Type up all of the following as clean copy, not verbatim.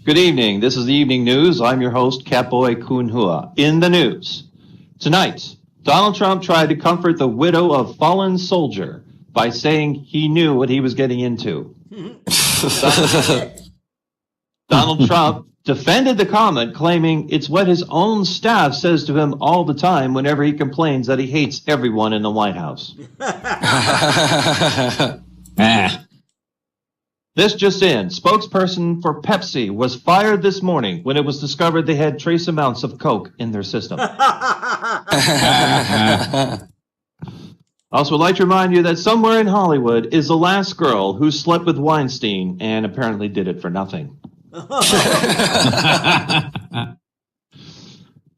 Good evening. This is the Evening News. I'm your host, Catboy Kunhua. In the news tonight, Donald Trump tried to comfort the widow of fallen soldier by saying he knew what he was getting into. Donald Trump defended the comment, claiming it's what his own staff says to him all the time whenever he complains that he hates everyone in the White House. This just in. Spokesperson for Pepsi was fired this morning when it was discovered they had trace amounts of Coke in their system. Also would like to remind you that somewhere in Hollywood is the last girl who slept with Weinstein and apparently did it for nothing.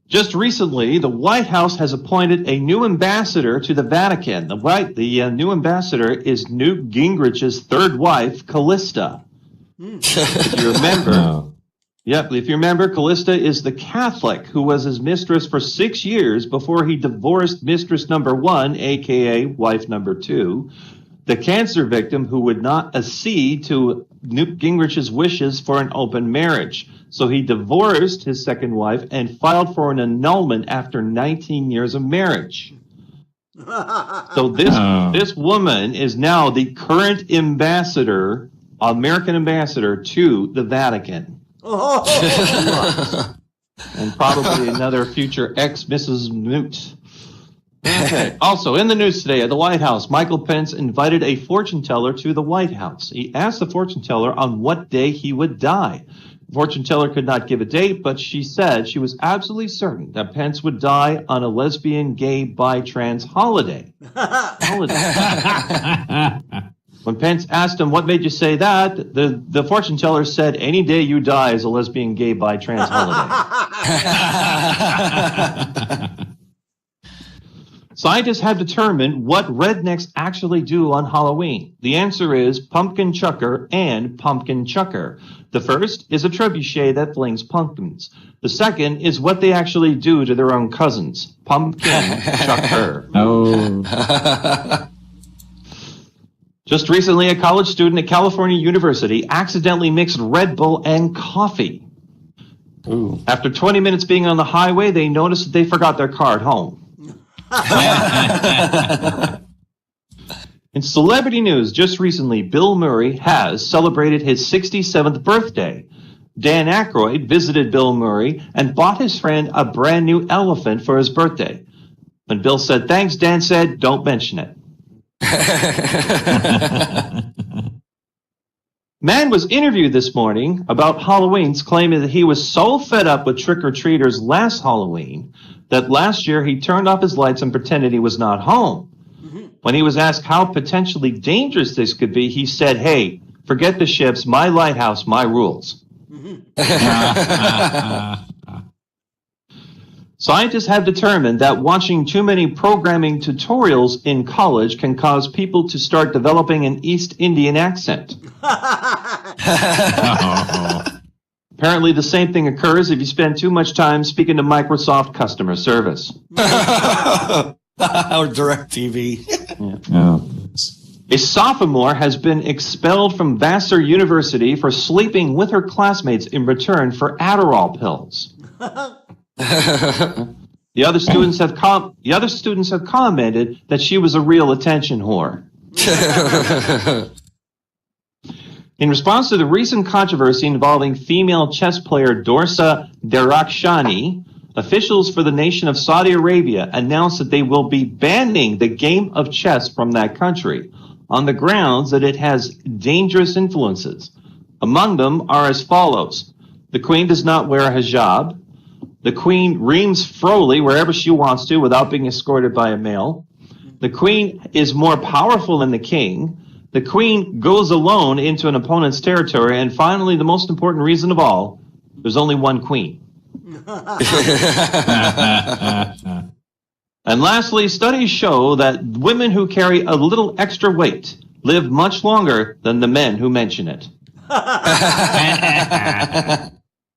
Just recently, the White House has appointed a new ambassador to the Vatican. The new ambassador is Newt Gingrich's third wife, Callista. If you remember, if you remember, Callista is the Catholic who was his mistress for 6 years before he divorced mistress number one, a.k.a. wife number two, the cancer victim who would not accede to Newt Gingrich's wishes for an open marriage. So he divorced his second wife and filed for an annulment after 19 years of marriage. So this woman is now the current ambassador, American ambassador to the Vatican. And probably another future ex-Mrs. Newt. Okay. Also, in the news today at the White House, Michael Pence invited a fortune teller to the White House. He asked the fortune teller on what day he would die. The fortune teller could not give a date, but she said she was absolutely certain that Pence would die on a lesbian, gay, bi, trans holiday. When Pence asked him, what made you say that? The fortune teller said, any day you die is a lesbian, gay, bi, trans holiday. Scientists have determined what rednecks actually do on Halloween. The answer is pumpkin chucker and pumpkin chucker. The first is a trebuchet that flings pumpkins. The second is what they actually do to their own cousins. Pumpkin chucker. Oh. Just recently, a college student at California University accidentally mixed Red Bull and coffee. Ooh. After 20 minutes being on the highway, they noticed that they forgot their car at home. In celebrity news, just recently, Bill Murray has celebrated his 67th birthday. Dan Aykroyd visited Bill Murray and bought his friend a brand new elephant for his birthday. When Bill said thanks, Dan said, don't mention it. Man was interviewed this morning about Halloween's, claiming that he was so fed up with trick-or-treaters last Halloween that last year he turned off his lights and pretended he was not home. Mm-hmm. When he was asked how potentially dangerous this could be, he said, hey, forget the ships, my lighthouse, my rules. Mm-hmm. Scientists have determined that watching too many programming tutorials in college can cause people to start developing an East Indian accent. Apparently, the same thing occurs if you spend too much time speaking to Microsoft customer service. Or DirecTV. Yeah. A sophomore has been expelled from Vassar University for sleeping with her classmates in return for Adderall pills. The other students have commented that she was a real attention whore. In response to the recent controversy involving female chess player Dorsa Derakhshani, officials for the nation of Saudi Arabia announced that they will be banning the game of chess from that country on the grounds that it has dangerous influences. Among them are as follows. The queen does not wear a hijab. The queen reams frowly wherever she wants to without being escorted by a male. The queen is more powerful than the king. The queen goes alone into an opponent's territory. And finally, the most important reason of all, there's only one queen. And lastly, studies show that women who carry a little extra weight live much longer than the men who mention it.